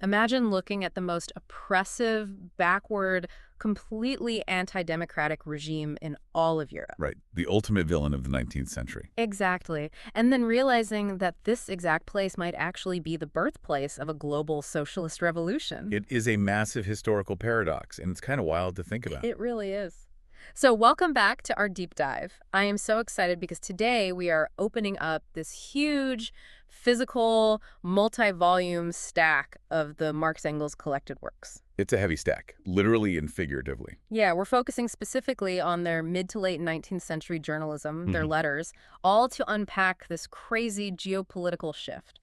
Imagine looking at the most oppressive, backward, completely anti-democratic regime in all of Europe. Right. The ultimate villain of the 19th century. Exactly. And then realizing that this exact place might actually be the birthplace of a global socialist revolution. It is a massive historical paradox, and it's kind of wild to think about. It really is. So welcome back to our deep dive. I am so excited because today we are opening up this huge physical, multi-volume stack of the Marx Engels collected works. It's a heavy stack, literally and figuratively. Yeah, we're focusing specifically on their mid to late 19th century journalism, their letters, all to unpack this crazy geopolitical shift.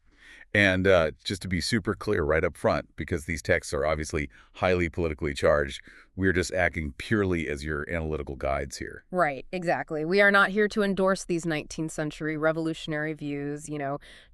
And just to be super clear right up front, because these texts are obviously highly politically charged, we're just acting purely as your analytical guides here. Right, exactly. We are not here to endorse these 19th century revolutionary views,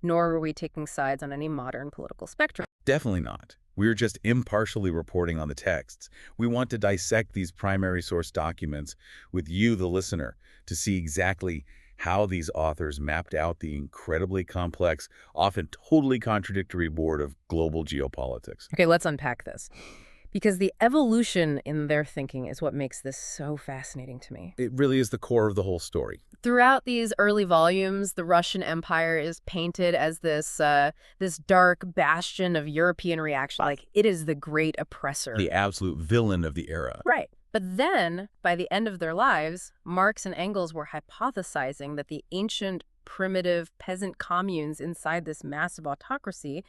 nor are we taking sides on any modern political spectrum. Definitely not. We're just impartially reporting on the texts. We want to dissect these primary source documents with you, the listener, to see exactly how these authors mapped out the incredibly complex, often totally contradictory board of global geopolitics. Okay, let's unpack this. Because the evolution in their thinking is what makes this so fascinating to me. It really is the core of the whole story. Throughout these early volumes, the Russian Empire is painted as this dark bastion of European reaction, like it is the great oppressor. The absolute villain of the era. Right. But then, by the end of their lives, Marx and Engels were hypothesizing that the ancient, primitive peasant communes inside this massive autocracy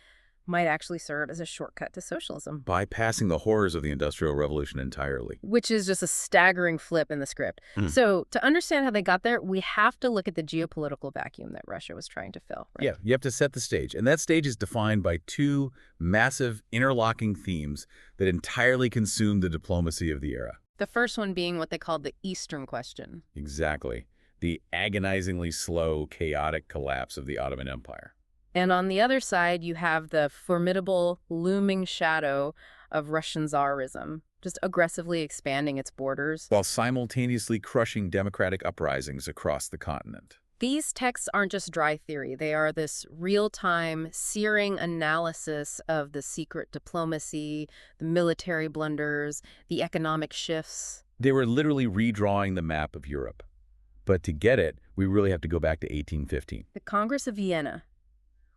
might actually serve as a shortcut to socialism. Bypassing the horrors of the Industrial Revolution entirely. Which is just a staggering flip in the script. So to understand how they got there, we have to look at the geopolitical vacuum that Russia was trying to fill. Right? Yeah, you have to set the stage. And that stage is defined by two massive interlocking themes that entirely consume the diplomacy of the era. The first one being what they called the Eastern question. Exactly. The agonizingly slow, chaotic collapse of the Ottoman Empire. And on the other side, you have the formidable, looming shadow of Russian Tsarism, just aggressively expanding its borders, while simultaneously crushing democratic uprisings across the continent. These texts aren't just dry theory. They are this real-time, searing analysis of the secret diplomacy, the military blunders, the economic shifts. They were literally redrawing the map of Europe. But to get it, we really have to go back to 1815. The Congress of Vienna.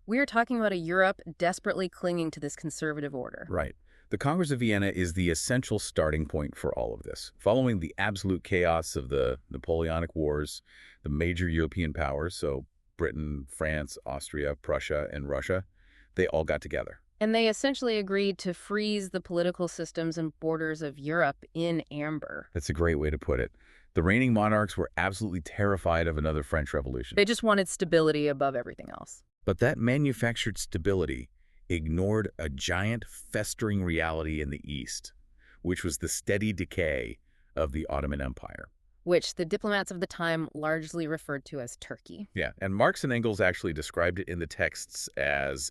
We are talking about a Europe desperately clinging to this conservative order. Right. The Congress of Vienna is the essential starting point for all of this. Following the absolute chaos of the Napoleonic Wars, the major European powers, so Britain, France, Austria, Prussia, and Russia, they all got together. And they essentially agreed to freeze the political systems and borders of Europe in amber. That's a great way to put it. The reigning monarchs were absolutely terrified of another French Revolution. They just wanted stability above everything else. But that manufactured stability ignored a giant festering reality in the East, which was the steady decay of the Ottoman Empire. Which the diplomats of the time largely referred to as Turkey. Yeah, and Marx and Engels actually described it in the texts as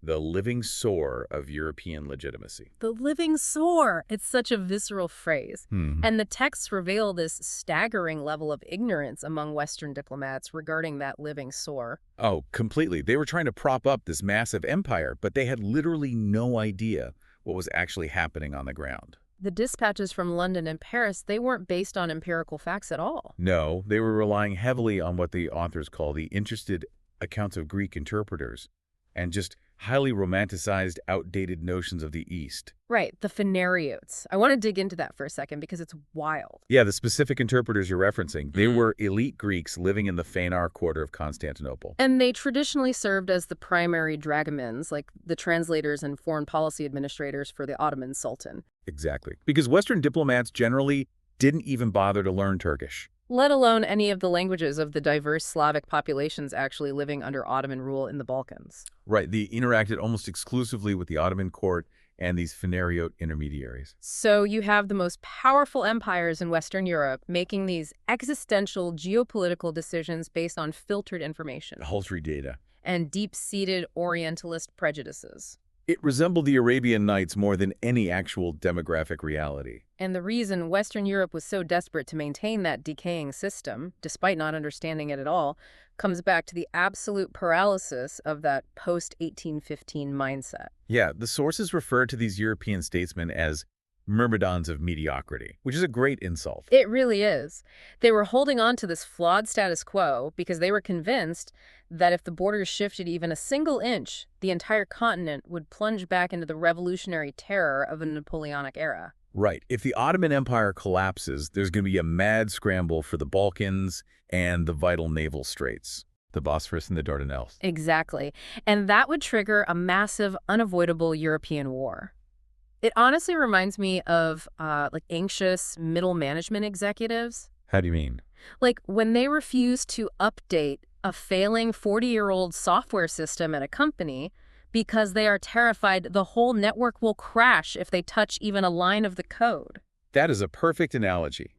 the living sore of European legitimacy. The living sore. It's such a visceral phrase. And the texts reveal this staggering level of ignorance among Western diplomats regarding that living sore. Oh, completely. They were trying to prop up this massive empire, but they had literally no idea what was actually happening on the ground. The dispatches from London and Paris, they weren't based on empirical facts at all. No, they were relying heavily on what the authors call the interested accounts of Greek interpreters, and just highly romanticized, outdated notions of the East. Right, the Phanariotes. I want to dig into that for a second because it's wild. Yeah, the specific interpreters you're referencing, they were elite Greeks living in the Phanar quarter of Constantinople. And they traditionally served as the primary dragomans, like the translators and foreign policy administrators for the Ottoman Sultan. Exactly. Because Western diplomats generally didn't even bother to learn Turkish. Let alone any of the languages of the diverse Slavic populations actually living under Ottoman rule in the Balkans. Right, they interacted almost exclusively with the Ottoman court and these Phanariote intermediaries. So you have the most powerful empires in Western Europe making these existential geopolitical decisions based on filtered information. Paltry data. And deep-seated Orientalist prejudices. It resembled the Arabian Nights more than any actual demographic reality. And the reason Western Europe was so desperate to maintain that decaying system, despite not understanding it at all, comes back to the absolute paralysis of that post-1815 mindset. Yeah, the sources refer to these European statesmen as myrmidons of mediocrity, which is a great insult. It really is. They were holding on to this flawed status quo because they were convinced that if the borders shifted even a single inch, the entire continent would plunge back into the revolutionary terror of a Napoleonic era. Right. If the Ottoman Empire collapses, there's going to be a mad scramble for the Balkans and the vital naval straits, the Bosphorus and the Dardanelles. Exactly. And that would trigger a massive, unavoidable European war. It honestly reminds me of like anxious middle management executives. How do you mean? Like when they refuse to update a failing 40-year-old software system at a company because they are terrified the whole network will crash if they touch even a line of the code. That is a perfect analogy.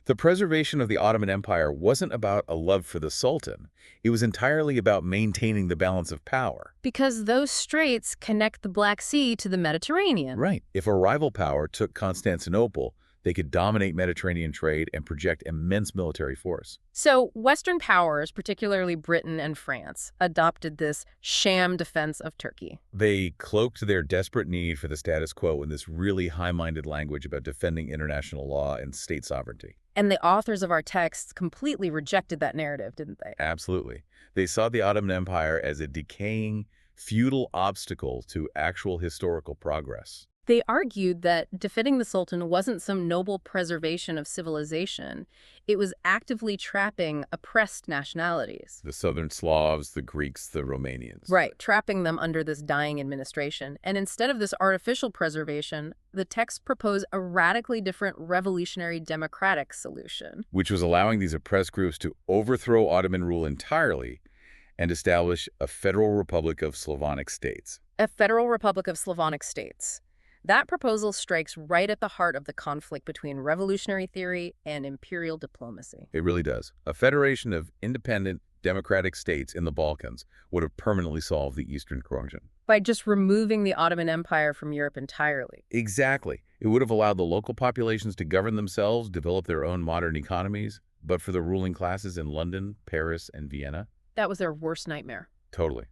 The preservation of the Ottoman Empire wasn't about a love for the Sultan. It was entirely about maintaining the balance of power. Because those straits connect the Black Sea to the Mediterranean. Right. If a rival power took Constantinople, they could dominate Mediterranean trade and project immense military force. So Western powers, particularly Britain and France, adopted this sham defense of Turkey. They cloaked their desperate need for the status quo in this really high-minded language about defending international law and state sovereignty. And the authors of our texts completely rejected that narrative, didn't they? Absolutely. They saw the Ottoman Empire as a decaying, feudal obstacle to actual historical progress. They argued that defending the Sultan wasn't some noble preservation of civilization. It was actively trapping oppressed nationalities. The Southern Slavs, the Greeks, the Romanians. Right, trapping them under this dying administration. And instead of this artificial preservation, the texts propose a radically different revolutionary democratic solution. Which was allowing these oppressed groups to overthrow Ottoman rule entirely and establish a federal republic of Slavonic states. A federal republic of Slavonic states. That proposal strikes right at the heart of the conflict between revolutionary theory and imperial diplomacy. It really does. A federation of independent, democratic states in the Balkans would have permanently solved the Eastern Corrosion. By just removing the Ottoman Empire from Europe entirely. Exactly. It would have allowed the local populations to govern themselves, develop their own modern economies, but for the ruling classes in London, Paris, and Vienna. That was their worst nightmare. Totally.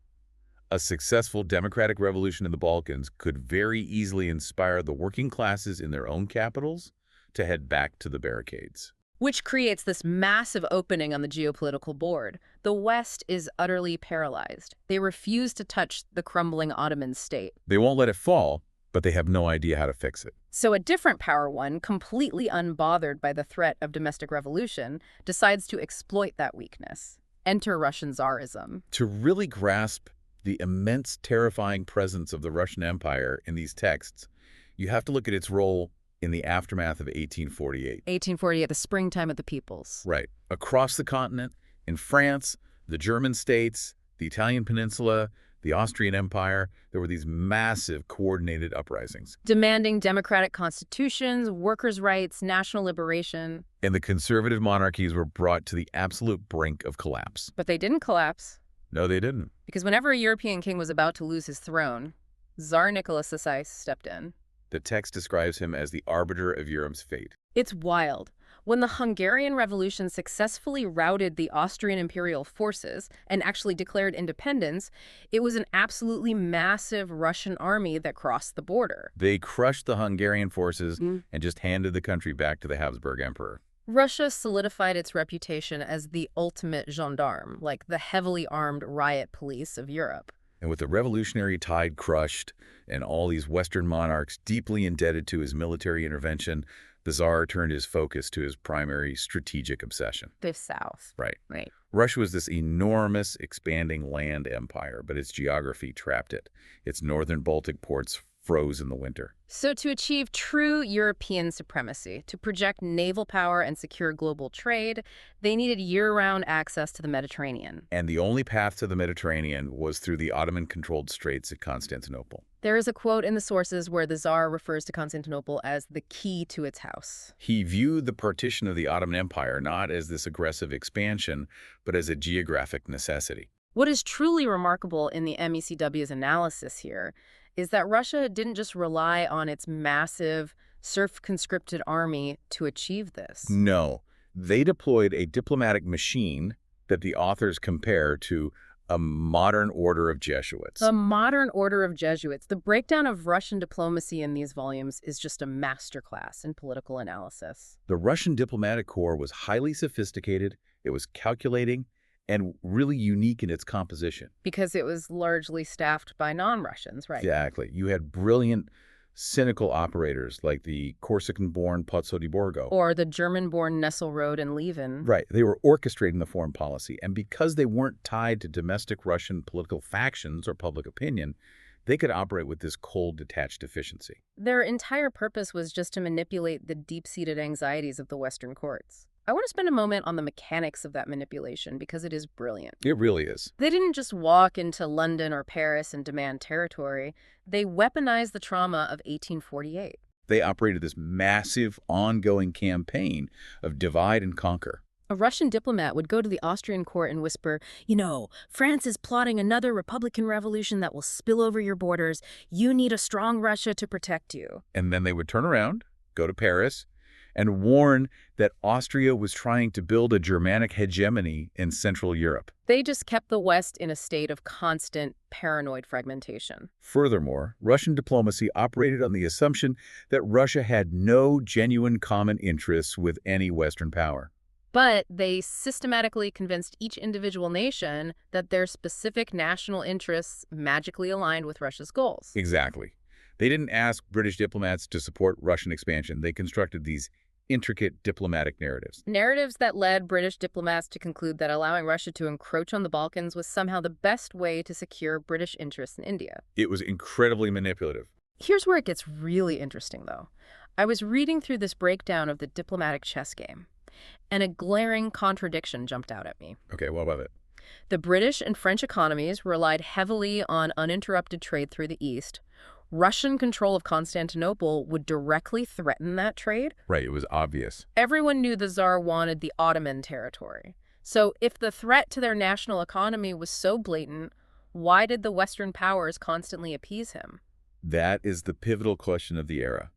A successful democratic revolution in the Balkans could very easily inspire the working classes in their own capitals to head back to the barricades. Which creates this massive opening on the geopolitical board. The West is utterly paralyzed. They refuse to touch the crumbling Ottoman state. They won't let it fall, but they have no idea how to fix it. So a different power one, completely unbothered by the threat of domestic revolution, decides to exploit that weakness. Enter Russian Tsarism. To really grasp the immense, terrifying presence of the Russian Empire in these texts, you have to look at its role in the aftermath of 1848. 1848, the springtime of the peoples. Right. Across the continent, in France, the German states, the Italian peninsula, the Austrian Empire, there were these massive coordinated uprisings. Demanding democratic constitutions, workers' rights, national liberation. And the conservative monarchies were brought to the absolute brink of collapse. But they didn't collapse. No, they didn't. Because whenever a European king was about to lose his throne, Tsar Nicholas II stepped in. The text describes him as the arbiter of Europe's fate. It's wild. When the Hungarian Revolution successfully routed the Austrian imperial forces and actually declared independence, it was an absolutely massive Russian army that crossed the border. They crushed the Hungarian forces and just handed the country back to the Habsburg Emperor. Russia solidified its reputation as the ultimate gendarme, like the heavily armed riot police of Europe. And with the revolutionary tide crushed and all these Western monarchs deeply indebted to his military intervention, the Tsar turned his focus to his primary strategic obsession. The South. Right. Right. Russia was this enormous, expanding land empire, but its geography trapped it. Its northern Baltic ports froze in the winter. So to achieve true European supremacy, to project naval power and secure global trade, they needed year-round access to the Mediterranean. And the only path to the Mediterranean was through the Ottoman-controlled straits at Constantinople. There is a quote in the sources where the Tsar refers to Constantinople as the key to its house. He viewed the partition of the Ottoman Empire not as this aggressive expansion, but as a geographic necessity. What is truly remarkable in the MECW's analysis here is that Russia didn't just rely on its massive, serf-conscripted army to achieve this. No, they deployed a diplomatic machine that the authors compare to a modern order of Jesuits. The modern order of Jesuits. The breakdown of Russian diplomacy in these volumes is just a masterclass in political analysis. The Russian diplomatic corps was highly sophisticated, it was calculating, and really unique in its composition. Because it was largely staffed by non-Russians, right? Exactly. You had brilliant, cynical operators like the Corsican-born Pozzo di Borgo. Or the German-born Nesselrode and Levin. Right. They were orchestrating the foreign policy, and because they weren't tied to domestic Russian political factions or public opinion, they could operate with this cold, detached efficiency. Their entire purpose was just to manipulate the deep-seated anxieties of the Western courts. I want to spend a moment on the mechanics of that manipulation because it is brilliant. It really is. They didn't just walk into London or Paris and demand territory. They weaponized the trauma of 1848. They operated this massive, ongoing campaign of divide and conquer. A Russian diplomat would go to the Austrian court and whisper, France is plotting another Republican revolution that will spill over your borders. You need a strong Russia to protect you. And then they would turn around, go to Paris, and warn that Austria was trying to build a Germanic hegemony in Central Europe. They just kept the West in a state of constant paranoid fragmentation. Furthermore, Russian diplomacy operated on the assumption that Russia had no genuine common interests with any Western power. But they systematically convinced each individual nation that their specific national interests magically aligned with Russia's goals. Exactly. They didn't ask British diplomats to support Russian expansion. They constructed these intricate diplomatic narratives. Narratives that led British diplomats to conclude that allowing Russia to encroach on the Balkans was somehow the best way to secure British interests in India. It was incredibly manipulative. Here's where it gets really interesting, though. I was reading through this breakdown of the diplomatic chess game, and a glaring contradiction jumped out at me. Okay, what about it? The British and French economies relied heavily on uninterrupted trade through the East. Russian control of Constantinople would directly threaten that trade. Right, it was obvious. Everyone knew the Tsar wanted the Ottoman territory. So if the threat to their national economy was so blatant, why did the Western powers constantly appease him? That is the pivotal question of the era.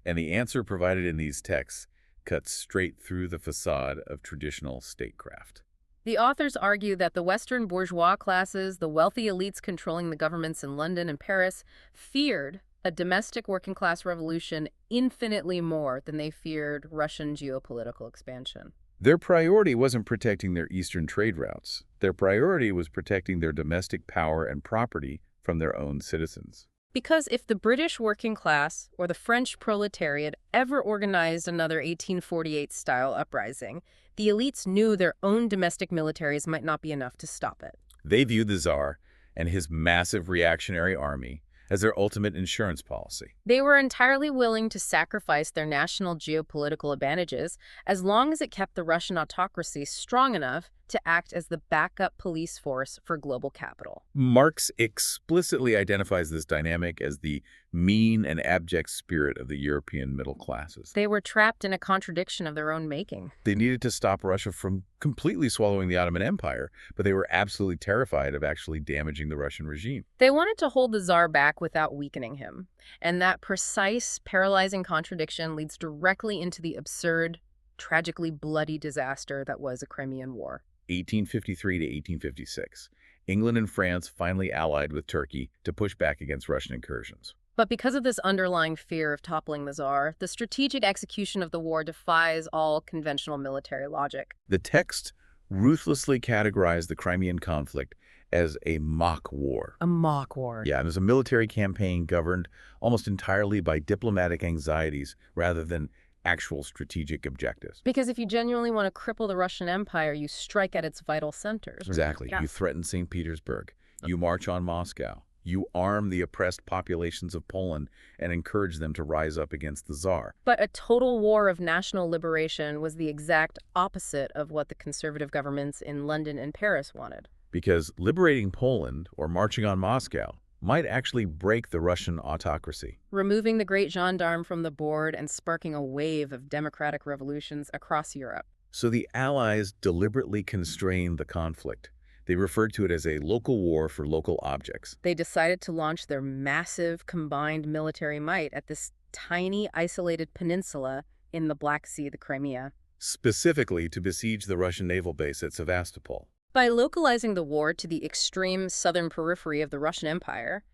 And the answer provided in these texts cuts straight through the facade of traditional statecraft. The authors argue that the Western bourgeois classes, the wealthy elites controlling the governments in London and Paris, feared a domestic working-class revolution infinitely more than they feared Russian geopolitical expansion. Their priority wasn't protecting their eastern trade routes. Their priority was protecting their domestic power and property from their own citizens. Because if the British working class or the French proletariat ever organized another 1848-style uprising, the elites knew their own domestic militaries might not be enough to stop it. They viewed the Tsar and his massive reactionary army as their ultimate insurance policy. They were entirely willing to sacrifice their national geopolitical advantages as long as it kept the Russian autocracy strong enough to act as the backup police force for global capital. Marx explicitly identifies this dynamic as the mean and abject spirit of the European middle classes. They were trapped in a contradiction of their own making. They needed to stop Russia from completely swallowing the Ottoman Empire, but they were absolutely terrified of actually damaging the Russian regime. They wanted to hold the Tsar back without weakening him. And that precise, paralyzing contradiction leads directly into the absurd, tragically bloody disaster that was the Crimean War. 1853 to 1856. England and France finally allied with Turkey to push back against Russian incursions. But because of this underlying fear of toppling the Tsar, the strategic execution of the war defies all conventional military logic. The text ruthlessly categorized the Crimean conflict as a mock war. A mock war. Yeah, it was a military campaign governed almost entirely by diplomatic anxieties rather than actual strategic objectives. Because if you genuinely want to cripple the Russian Empire, you strike at its vital centers. Exactly. Yeah. You threaten St. Petersburg. You march on Moscow. You arm the oppressed populations of Poland and encourage them to rise up against the Tsar. But a total war of national liberation was the exact opposite of what the conservative governments in London and Paris wanted. Because liberating Poland or marching on Moscow might actually break the Russian autocracy, removing the great gendarme from the board and sparking a wave of democratic revolutions across Europe. So the Allies deliberately constrained the conflict. They referred to it as a local war for local objects. They decided to launch their massive combined military might at this tiny isolated peninsula in the Black Sea, the Crimea. Specifically to besiege the Russian naval base at Sevastopol. By localizing the war to the extreme southern periphery of the Russian Empire,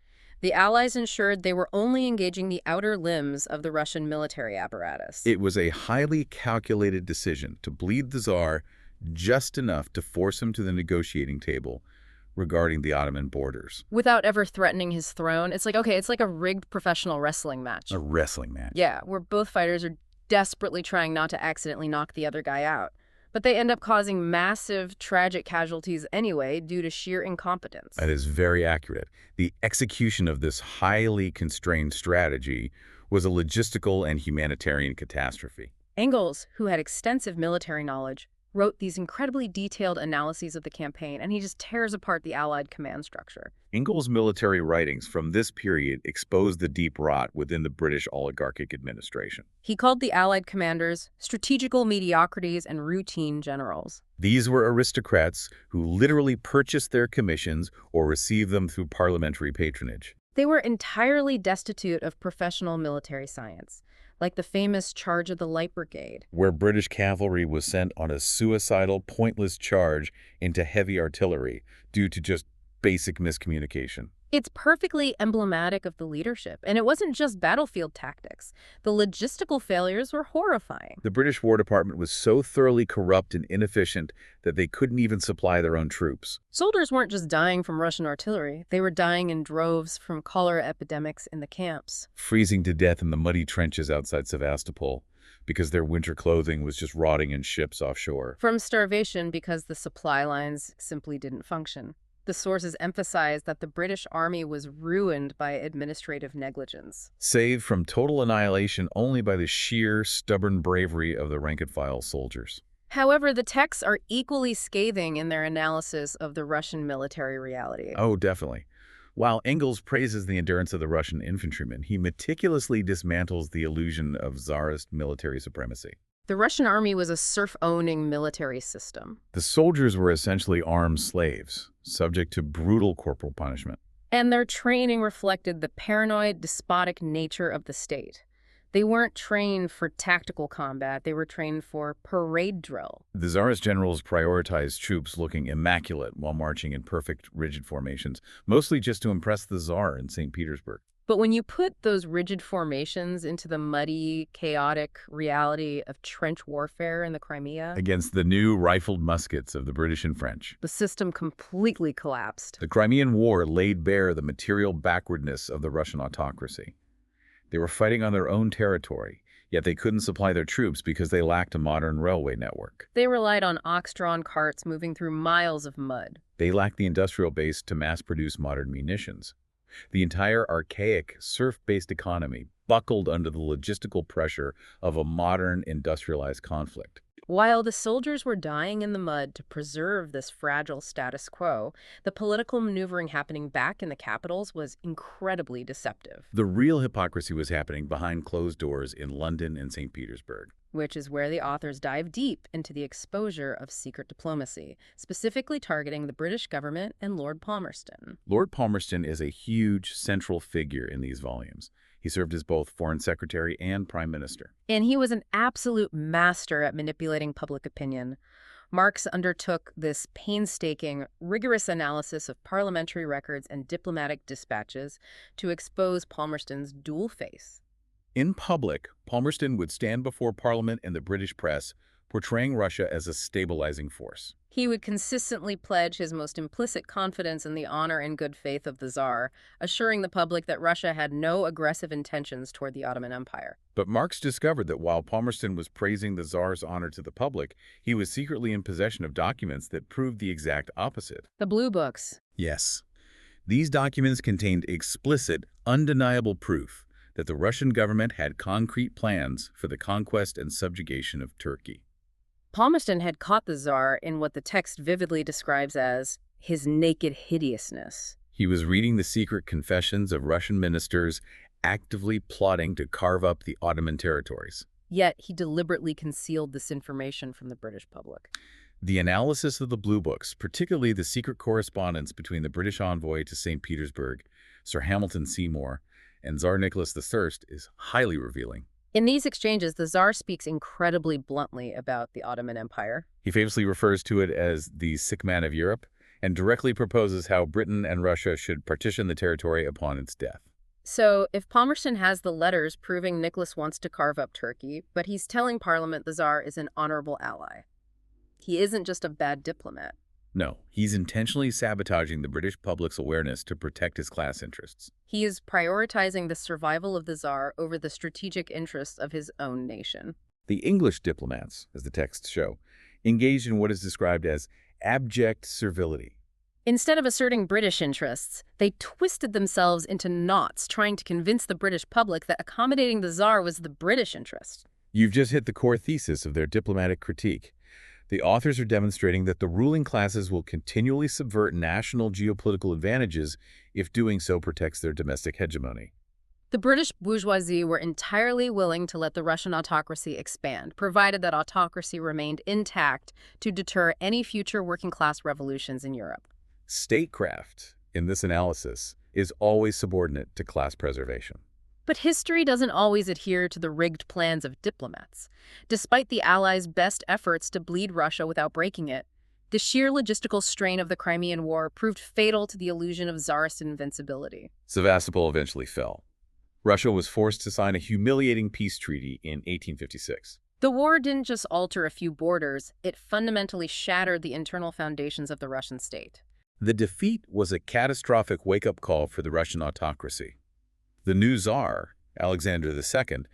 the Allies ensured they were only engaging the outer limbs of the Russian military apparatus. It was a highly calculated decision to bleed the Tsar just enough to force him to the negotiating table regarding the Ottoman borders. Without ever threatening his throne. It's like, okay, it's like a rigged professional wrestling match. A wrestling match. Yeah, where both fighters are desperately trying not to accidentally knock the other guy out. But they end up causing massive, tragic casualties anyway due to sheer incompetence. That is very accurate. The execution of this highly constrained strategy was a logistical and humanitarian catastrophe. Engels, who had extensive military knowledge, wrote these incredibly detailed analyses of the campaign, and he just tears apart the Allied command structure. Engels' military writings from this period exposed the deep rot within the British oligarchic administration. He called the Allied commanders strategical mediocrities and routine generals. These were aristocrats who literally purchased their commissions or received them through parliamentary patronage. They were entirely destitute of professional military science, like the famous Charge of the Light Brigade, where British cavalry was sent on a suicidal, pointless charge into heavy artillery due to just basic miscommunication. It's perfectly emblematic of the leadership, and it wasn't just battlefield tactics. The logistical failures were horrifying. The British War Department was so thoroughly corrupt and inefficient that they couldn't even supply their own troops. Soldiers weren't just dying from Russian artillery. They were dying in droves from cholera epidemics in the camps. Freezing to death in the muddy trenches outside Sevastopol because their winter clothing was just rotting in ships offshore. From starvation because the supply lines simply didn't function. The sources emphasize that the British Army was ruined by administrative negligence. Saved from total annihilation only by the sheer, stubborn bravery of the rank-and-file soldiers. However, the texts are equally scathing in their analysis of the Russian military reality. Oh, definitely. While Engels praises the endurance of the Russian infantrymen, he meticulously dismantles the illusion of Tsarist military supremacy. The Russian army was a serf-owning military system. The soldiers were essentially armed slaves, subject to brutal corporal punishment. And their training reflected the paranoid, despotic nature of the state. They weren't trained for tactical combat. They were trained for parade drill. The Tsarist generals prioritized troops looking immaculate while marching in perfect, rigid formations, mostly just to impress the Tsar in St. Petersburg. But when you put those rigid formations into the muddy, chaotic reality of trench warfare in the Crimea, against the new rifled muskets of the British and French, the system completely collapsed. The Crimean War laid bare the material backwardness of the Russian autocracy. They were fighting on their own territory, yet they couldn't supply their troops because they lacked a modern railway network. They relied on ox-drawn carts moving through miles of mud. They lacked the industrial base to mass-produce modern munitions. The entire archaic, serf-based economy buckled under the logistical pressure of a modern, industrialized conflict. While the soldiers were dying in the mud to preserve this fragile status quo, the political maneuvering happening back in the capitals was incredibly deceptive. The real hypocrisy was happening behind closed doors in London and St. Petersburg. Which is where the authors dive deep into the exposure of secret diplomacy, specifically targeting the British government and Lord Palmerston. Lord Palmerston is a huge central figure in these volumes. He served as both Foreign Secretary and Prime Minister. And he was an absolute master at manipulating public opinion. Marx undertook this painstaking, rigorous analysis of parliamentary records and diplomatic dispatches to expose Palmerston's dual face. In public, Palmerston would stand before Parliament and the British press, portraying Russia as a stabilizing force. He would consistently pledge his most implicit confidence in the honor and good faith of the Tsar, assuring the public that Russia had no aggressive intentions toward the Ottoman Empire. But Marx discovered that while Palmerston was praising the Tsar's honor to the public, he was secretly in possession of documents that proved the exact opposite. The Blue Books. Yes. These documents contained explicit, undeniable proof that the Russian government had concrete plans for the conquest and subjugation of Turkey. Palmerston had caught the Tsar in what the text vividly describes as his naked hideousness. He was reading the secret confessions of Russian ministers actively plotting to carve up the Ottoman territories. Yet he deliberately concealed this information from the British public. The analysis of the Blue Books, particularly the secret correspondence between the British envoy to St. Petersburg, Sir Hamilton Seymour, and Tsar Nicholas I, is highly revealing. In these exchanges, the Tsar speaks incredibly bluntly about the Ottoman Empire. He famously refers to it as the sick man of Europe and directly proposes how Britain and Russia should partition the territory upon its death. So, if Palmerston has the letters proving Nicholas wants to carve up Turkey, but he's telling Parliament the Tsar is an honorable ally, he isn't just a bad diplomat. No, he's intentionally sabotaging the British public's awareness to protect his class interests. He is prioritizing the survival of the Tsar over the strategic interests of his own nation. The English diplomats, as the texts show, engaged in what is described as abject servility. Instead of asserting British interests, they twisted themselves into knots trying to convince the British public that accommodating the Tsar was the British interest. You've just hit the core thesis of their diplomatic critique. The authors are demonstrating that the ruling classes will continually subvert national geopolitical advantages if doing so protects their domestic hegemony. The British bourgeoisie were entirely willing to let the Russian autocracy expand, provided that autocracy remained intact to deter any future working-class revolutions in Europe. Statecraft, in this analysis, is always subordinate to class preservation. But history doesn't always adhere to the rigged plans of diplomats. Despite the Allies' best efforts to bleed Russia without breaking it, the sheer logistical strain of the Crimean War proved fatal to the illusion of Tsarist invincibility. Sevastopol eventually fell. Russia was forced to sign a humiliating peace treaty in 1856. The war didn't just alter a few borders, it fundamentally shattered the internal foundations of the Russian state. The defeat was a catastrophic wake-up call for the Russian autocracy. The new Tsar, Alexander II,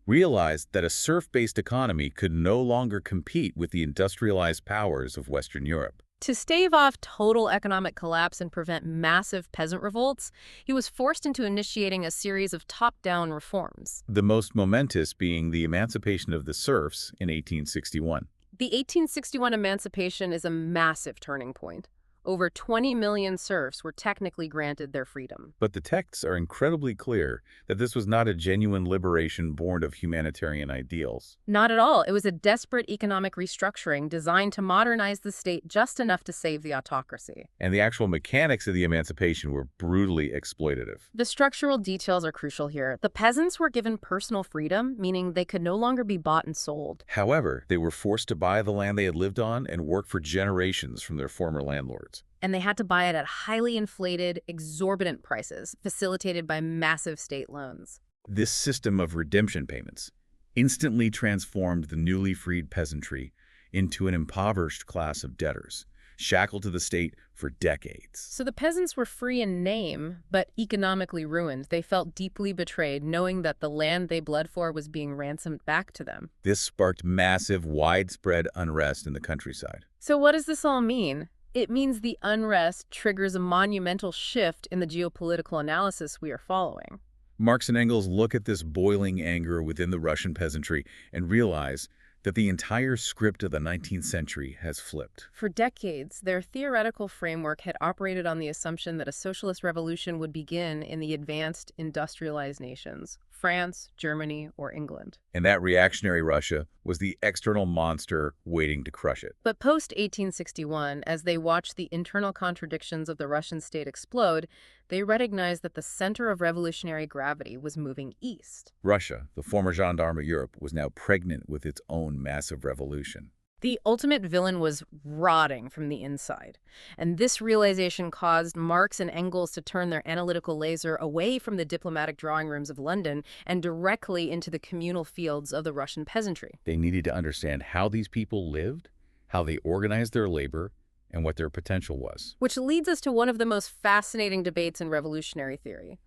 realized that a serf-based economy could no longer compete with the industrialized powers of Western Europe. To stave off total economic collapse and prevent massive peasant revolts, he was forced into initiating a series of top-down reforms. The most momentous being the emancipation of the serfs in 1861. The 1861 emancipation is a massive turning point. Over 20 million serfs were technically granted their freedom. But the texts are incredibly clear that this was not a genuine liberation born of humanitarian ideals. Not at all. It was a desperate economic restructuring designed to modernize the state just enough to save the autocracy. And the actual mechanics of the emancipation were brutally exploitative. The structural details are crucial here. The peasants were given personal freedom, meaning they could no longer be bought and sold. However, they were forced to buy the land they had lived on and work for generations from their former landlords. And they had to buy it at highly inflated, exorbitant prices, facilitated by massive state loans. This system of redemption payments instantly transformed the newly freed peasantry into an impoverished class of debtors, shackled to the state for decades. So the peasants were free in name, but economically ruined. They felt deeply betrayed, knowing that the land they bled for was being ransomed back to them. This sparked massive, widespread unrest in the countryside. So what does this all mean? It means the unrest triggers a monumental shift in the geopolitical analysis we are following. Marx and Engels look at this boiling anger within the Russian peasantry and realize that the entire script of the 19th century has flipped. For decades, their theoretical framework had operated on the assumption that a socialist revolution would begin in the advanced, industrialized nations, France, Germany, or England. And that reactionary Russia was the external monster waiting to crush it. But post-1861, as they watched the internal contradictions of the Russian state explode, they recognized that the center of revolutionary gravity was moving east. Russia, the former gendarme of Europe, was now pregnant with its own massive revolution. The ultimate villain was rotting from the inside, and this realization caused Marx and Engels to turn their analytical laser away from the diplomatic drawing rooms of London and directly into the communal fields of the Russian peasantry. They needed to understand how these people lived, how they organized their labor, and what their potential was. Which leads us to one of the most fascinating debates in revolutionary theory,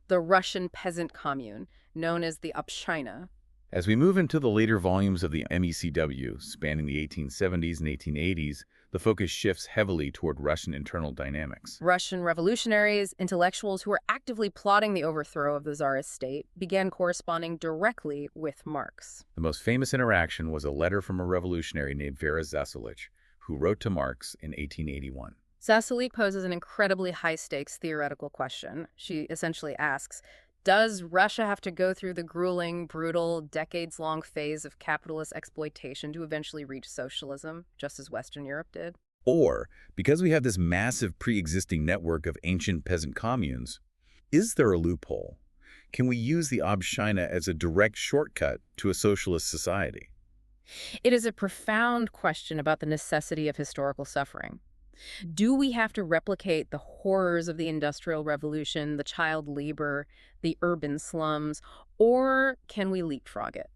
the Russian peasant commune, known as the Община. As we move into the later volumes of the MECW, spanning the 1870s and 1880s, the focus shifts heavily toward Russian internal dynamics. Russian revolutionaries, intellectuals who were actively plotting the overthrow of the Tsarist state, began corresponding directly with Marx. The most famous interaction was a letter from a revolutionary named Vera Zasulich, who wrote to Marx in 1881. Zasulich poses an incredibly high-stakes theoretical question. She essentially asks, Does Russia have to go through the grueling, brutal, decades-long phase of capitalist exploitation to eventually reach socialism, just as Western Europe did? Or, because we have this massive pre-existing network of ancient peasant communes, is there a loophole? Can we use the Obshchina as a direct shortcut to a socialist society? It is a profound question about the necessity of historical suffering. Do we have to replicate the horrors of the Industrial Revolution, the child labor, the urban slums, or can we leapfrog it?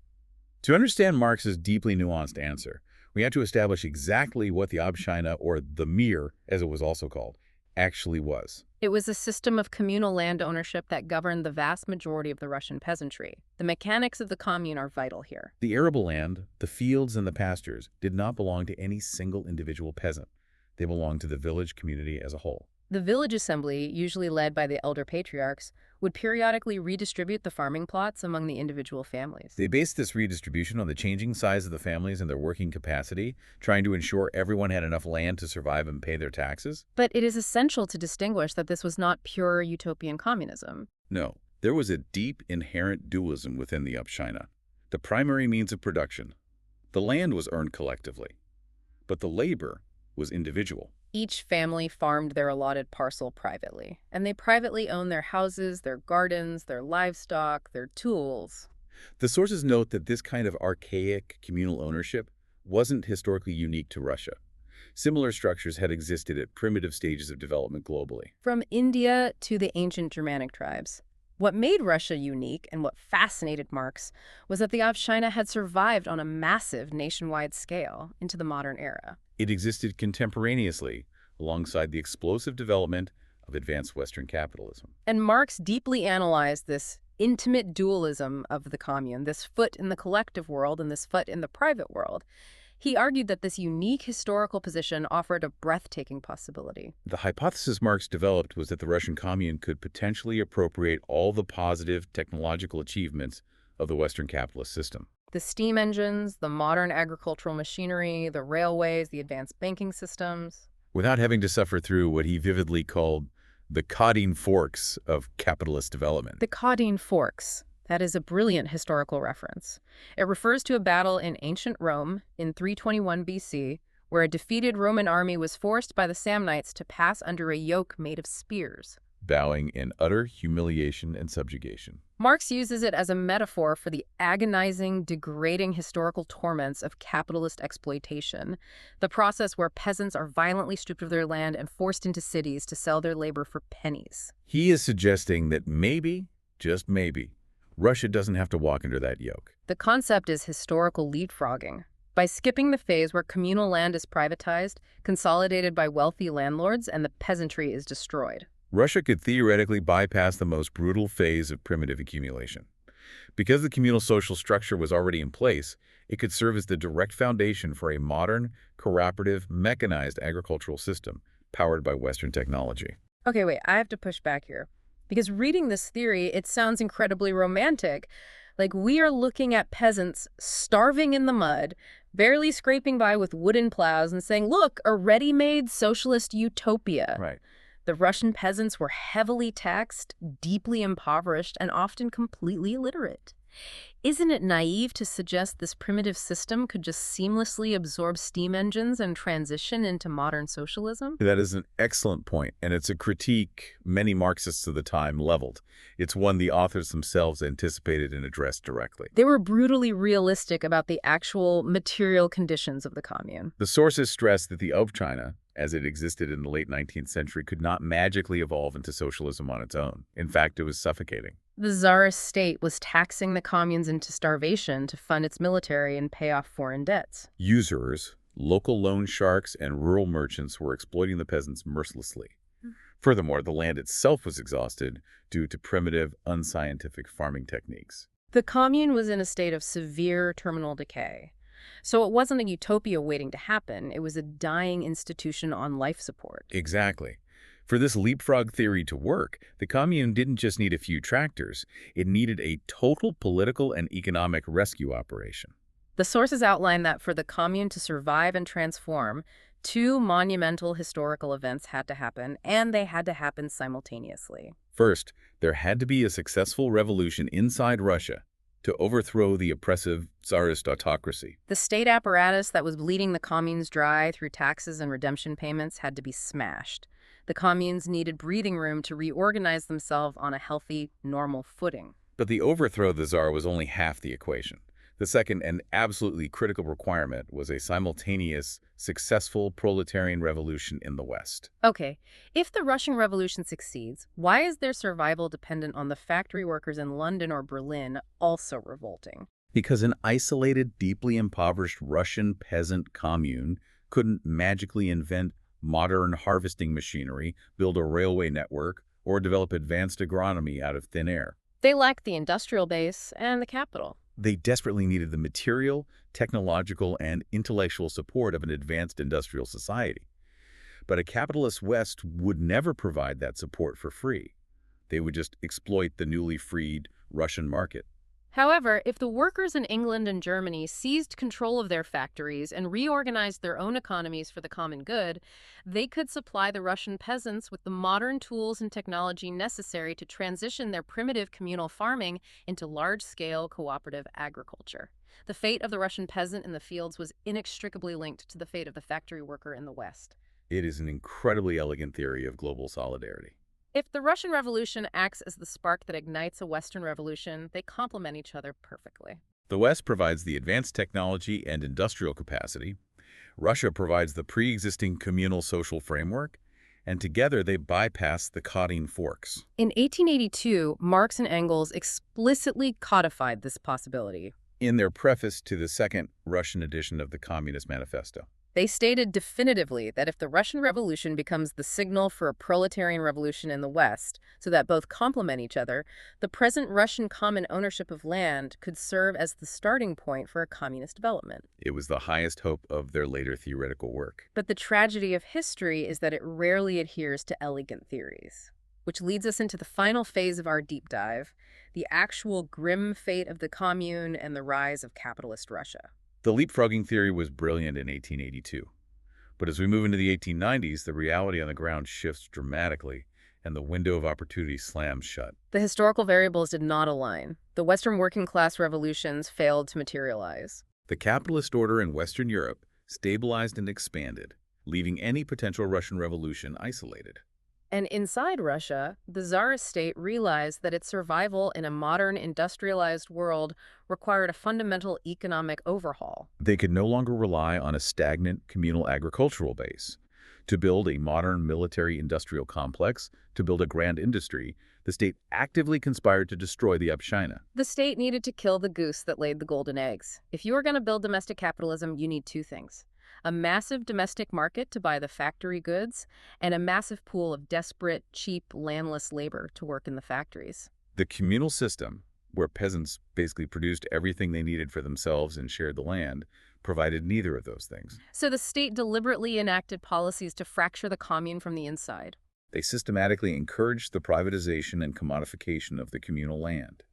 To understand Marx's deeply nuanced answer, we have to establish exactly what the Obshchina, or the Mir, as it was also called, actually was. It was a system of communal land ownership that governed the vast majority of the Russian peasantry. The mechanics of the commune are vital here. The arable land, the fields and the pastures, did not belong to any single individual peasant. They belonged to the village community as a whole. The village assembly, usually led by the elder patriarchs, would periodically redistribute the farming plots among the individual families. They based this redistribution on the changing size of the families and their working capacity, trying to ensure everyone had enough land to survive and pay their taxes. But it is essential to distinguish that this was not pure utopian communism. No, there was a deep, inherent dualism within the Obshchina. The primary means of production. The land was earned collectively, but the labor was individual. Each family farmed their allotted parcel privately, and they privately owned their houses, their gardens, their livestock, their tools. The sources note that this kind of archaic communal ownership wasn't historically unique to Russia. Similar structures had existed at primitive stages of development globally. From India to the ancient Germanic tribes. What made Russia unique and what fascinated Marx was that the Obshchina had survived on a massive nationwide scale into the modern era. It existed contemporaneously alongside the explosive development of advanced Western capitalism. And Marx deeply analyzed this intimate dualism of the commune, this foot in the collective world and this foot in the private world. He argued that this unique historical position offered a breathtaking possibility. The hypothesis Marx developed was that the Russian commune could potentially appropriate all the positive technological achievements of the Western capitalist system. The steam engines, the modern agricultural machinery, the railways, the advanced banking systems. Without having to suffer through what he vividly called the Caudine forks of capitalist development. The Caudine forks. That is a brilliant historical reference. It refers to a battle in ancient Rome in 321 BC, where a defeated Roman army was forced by the Samnites to pass under a yoke made of spears, bowing in utter humiliation and subjugation. Marx uses it as a metaphor for the agonizing, degrading historical torments of capitalist exploitation, the process where peasants are violently stripped of their land and forced into cities to sell their labor for pennies. He is suggesting that maybe, just maybe, Russia doesn't have to walk under that yoke. The concept is historical leapfrogging. By skipping the phase where communal land is privatized, consolidated by wealthy landlords, and the peasantry is destroyed, Russia could theoretically bypass the most brutal phase of primitive accumulation. Because the communal social structure was already in place, it could serve as the direct foundation for a modern, cooperative, mechanized agricultural system powered by Western technology. Okay, wait, I have to push back here. Because reading this theory, it sounds incredibly romantic. Like we are looking at peasants starving in the mud, barely scraping by with wooden plows and saying, look, a ready-made socialist utopia. Right. The Russian peasants were heavily taxed, deeply impoverished, and often completely illiterate. Isn't it naive to suggest this primitive system could just seamlessly absorb steam engines and transition into modern socialism? That is an excellent point, and it's a critique many Marxists of the time leveled. It's one the authors themselves anticipated and addressed directly. They were brutally realistic about the actual material conditions of the commune. The sources stress that the Obshchina, as it existed in the late 19th century, could not magically evolve into socialism on its own. In fact, it was suffocating. The Tsarist state was taxing the communes into starvation to fund its military and pay off foreign debts. Usurers, local loan sharks, and rural merchants were exploiting the peasants mercilessly. Furthermore, the land itself was exhausted due to primitive, unscientific farming techniques. The commune was in a state of severe terminal decay. So it wasn't a utopia waiting to happen. It was a dying institution on life support. Exactly. For this leapfrog theory to work, the commune didn't just need a few tractors. It needed a total political and economic rescue operation. The sources outline that for the commune to survive and transform, Two monumental historical events had to happen, and they had to happen simultaneously. First, there had to be a successful revolution inside Russia to overthrow the oppressive Tsarist autocracy. The state apparatus that was bleeding the communes dry through taxes and redemption payments had to be smashed. The communes needed breathing room to reorganize themselves on a healthy, normal footing. But the overthrow of the Tsar was only half the equation. The second and absolutely critical requirement was a simultaneous, successful proletarian revolution in the West. Okay, if the Russian Revolution succeeds, why is their survival dependent on the factory workers in London or Berlin also revolting? Because an isolated, deeply impoverished Russian peasant commune couldn't magically invent modern harvesting machinery, build a railway network, or develop advanced agronomy out of thin air. They lacked the industrial base and the capital. They desperately needed the material, technological, and intellectual support of an advanced industrial society. But a capitalist West would never provide that support for free. They would just exploit the newly freed Russian market. However, if the workers in England and Germany seized control of their factories and reorganized their own economies for the common good, they could supply the Russian peasants with the modern tools and technology necessary to transition their primitive communal farming into large-scale cooperative agriculture. The fate of the Russian peasant in the fields was inextricably linked to the fate of the factory worker in the West. It is an incredibly elegant theory of global solidarity. If the Russian Revolution acts as the spark that ignites a Western revolution, they complement each other perfectly. The West provides the advanced technology and industrial capacity. Russia provides the pre-existing communal social framework, and together they bypass the Caudine forks. In 1882, Marx and Engels explicitly codified this possibility. In their preface to the second Russian edition of the Communist Manifesto. They stated definitively that if the Russian Revolution becomes the signal for a proletarian revolution in the West, so that both complement each other, the present Russian common ownership of land could serve as the starting point for a communist development. It was the highest hope of their later theoretical work. But the tragedy of history is that it rarely adheres to elegant theories. Which leads us into the final phase of our deep dive, the actual grim fate of the Commune and the rise of capitalist Russia. The leapfrogging theory was brilliant in 1882. But as we move into the 1890s, the reality on the ground shifts dramatically, and the window of opportunity slams shut. The historical variables did not align. The Western working-class revolutions failed to materialize. The capitalist order in Western Europe stabilized and expanded, leaving any potential Russian revolution isolated. And inside Russia, the Tsarist state realized that its survival in a modern, industrialized world required a fundamental economic overhaul. They could no longer rely on a stagnant communal agricultural base. To build a modern military-industrial complex, to build a grand industry, the state actively conspired to destroy the Upshina. The state needed to kill the goose that laid the golden eggs. If you are going to build domestic capitalism, you need two things: a massive domestic market to buy the factory goods, and a massive pool of desperate, cheap, landless labor to work in the factories. The communal system, where peasants basically produced everything they needed for themselves and shared the land, provided neither of those things. So the state deliberately enacted policies to fracture the commune from the inside. They systematically encouraged the privatization and commodification of the communal land.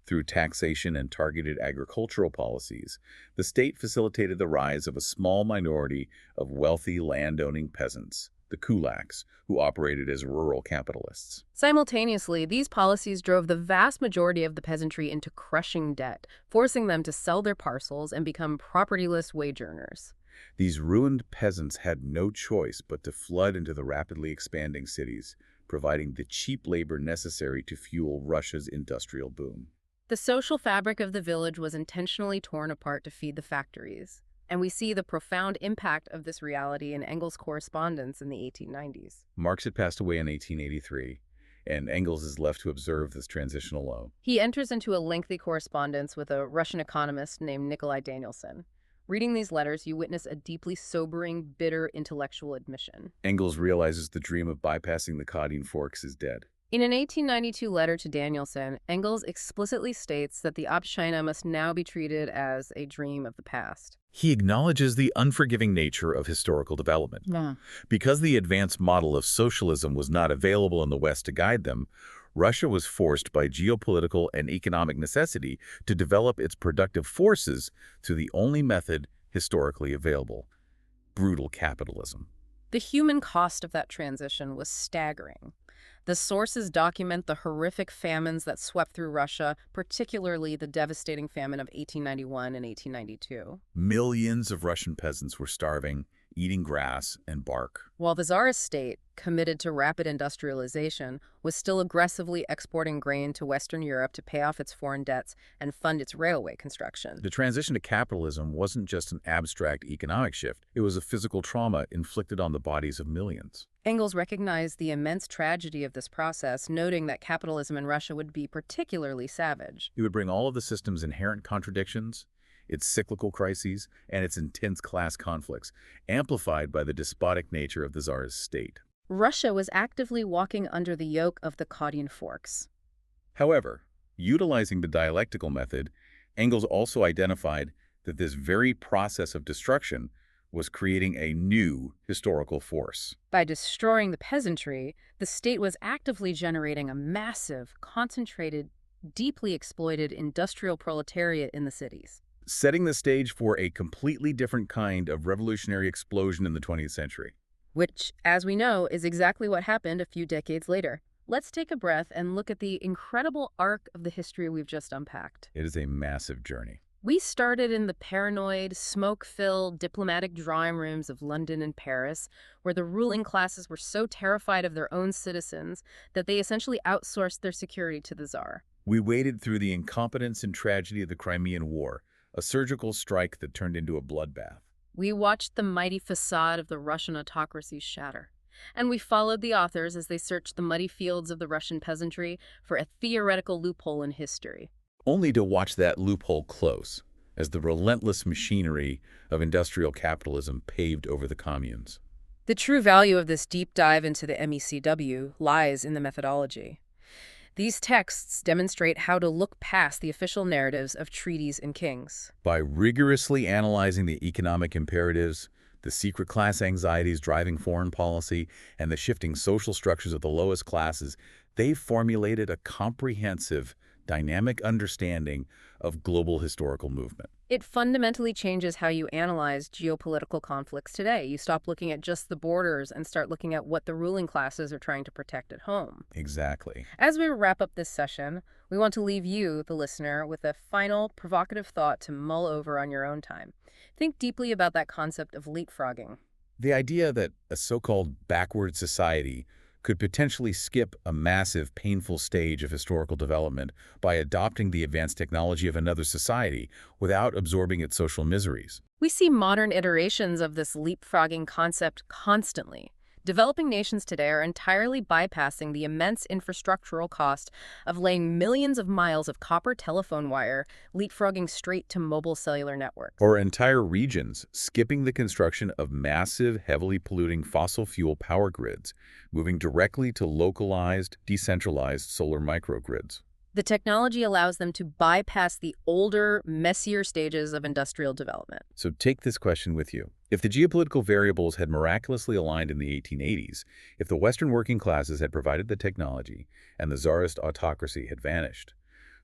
Through taxation and targeted agricultural policies, the state facilitated the rise of a small minority of wealthy land-owning peasants, the kulaks, who operated as rural capitalists. Simultaneously, these policies drove the vast majority of the peasantry into crushing debt, forcing them to sell their parcels and become propertyless wage earners. These ruined peasants had no choice but to flood into the rapidly expanding cities, providing the cheap labor necessary to fuel Russia's industrial boom. The social fabric of the village was intentionally torn apart to feed the factories, and we see the profound impact of this reality in Engels' correspondence in the 1890s. Marx had passed away in 1883, and Engels is left to observe this transition alone. He enters into a lengthy correspondence with a Russian economist named Nikolai Danielson. Reading these letters, you witness a deeply sobering, bitter intellectual admission. Engels realizes the dream of bypassing the Caudine forks is dead. In an 1892 letter to Danielson, Engels explicitly states that the Upshina must now be treated as a dream of the past. He acknowledges the unforgiving nature of historical development. Yeah. Because the advanced model of socialism was not available in the West to guide them, Russia was forced by geopolitical and economic necessity to develop its productive forces through the only method historically available: brutal capitalism. The human cost of that transition was staggering. The sources document the horrific famines that swept through Russia, particularly the devastating famine of 1891 and 1892. Millions of Russian peasants were starving, eating grass and bark. While the Tsarist state, committed to rapid industrialization, was still aggressively exporting grain to Western Europe to pay off its foreign debts and fund its railway construction. The transition to capitalism wasn't just an abstract economic shift. It was a physical trauma inflicted on the bodies of millions. Engels recognized the immense tragedy of this process, noting that capitalism in Russia would be particularly savage. It would bring all of the system's inherent contradictions, its cyclical crises, and its intense class conflicts, amplified by the despotic nature of the Tsarist state. Russia was actively walking under the yoke of the Caudine forks. However, utilizing the dialectical method, Engels also identified that this very process of destruction was creating a new historical force. By destroying the peasantry, the state was actively generating a massive, concentrated, deeply exploited industrial proletariat in the cities, Setting the stage for a completely different kind of revolutionary explosion in the 20th century. which, as we know, is exactly what happened a few decades later. Let's take a breath and look at the incredible arc of the history we've just unpacked. It is a massive journey. We started in the paranoid, smoke-filled diplomatic drawing rooms of London and Paris, where the ruling classes were so terrified of their own citizens that they essentially outsourced their security to the Tsar. We waded through the incompetence and tragedy of the Crimean War, a surgical strike that turned into a bloodbath. We watched the mighty facade of the Russian autocracy shatter. And we followed the authors as they searched the muddy fields of the Russian peasantry for a theoretical loophole in history. Only to watch that loophole close as the relentless machinery of industrial capitalism paved over the communes. The true value of this deep dive into the MECW lies in the methodology. These texts demonstrate how to look past the official narratives of treaties and kings. By rigorously analyzing the economic imperatives, the secret class anxieties driving foreign policy, and the shifting social structures of the lowest classes, they formulated a comprehensive, dynamic understanding of global historical movement. It fundamentally changes how you analyze geopolitical conflicts today. You stop looking at just the borders and start looking at what the ruling classes are trying to protect at home. Exactly. As we wrap up this session, we want to leave you, the listener, with a final provocative thought to mull over on your own time. Think deeply about that concept of leapfrogging. The idea that a so-called backward society could potentially skip a massive, painful stage of historical development by adopting the advanced technology of another society without absorbing its social miseries. We see modern iterations of this leapfrogging concept constantly. Developing nations today are entirely bypassing the immense infrastructural cost of laying millions of miles of copper telephone wire, leapfrogging straight to mobile cellular networks. Or entire regions skipping the construction of massive, heavily polluting fossil fuel power grids, moving directly to localized, decentralized solar microgrids. The technology allows them to bypass the older, messier stages of industrial development. So take this question with you. If the geopolitical variables had miraculously aligned in the 1880s, if the Western working classes had provided the technology and the Tsarist autocracy had vanished,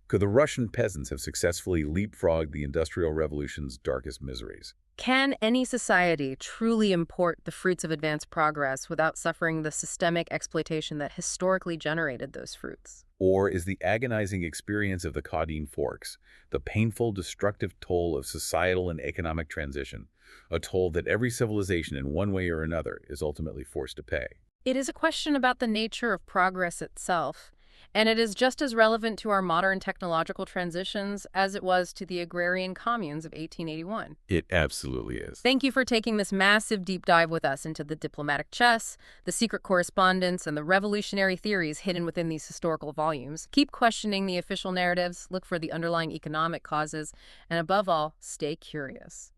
could the Russian peasants have successfully leapfrogged the Industrial Revolution's darkest miseries? Can any society truly import the fruits of advanced progress without suffering the systemic exploitation that historically generated those fruits? Or is the agonizing experience of the Caudine forks, the painful, destructive toll of societal and economic transition, a toll that every civilization in one way or another is ultimately forced to pay? It is a question about the nature of progress itself, and it is just as relevant to our modern technological transitions as it was to the agrarian communes of 1881. It absolutely is. Thank you for taking this massive deep dive with us into the diplomatic chess, the secret correspondence, and the revolutionary theories hidden within these historical volumes. Keep questioning the official narratives, look for the underlying economic causes, and above all, stay curious.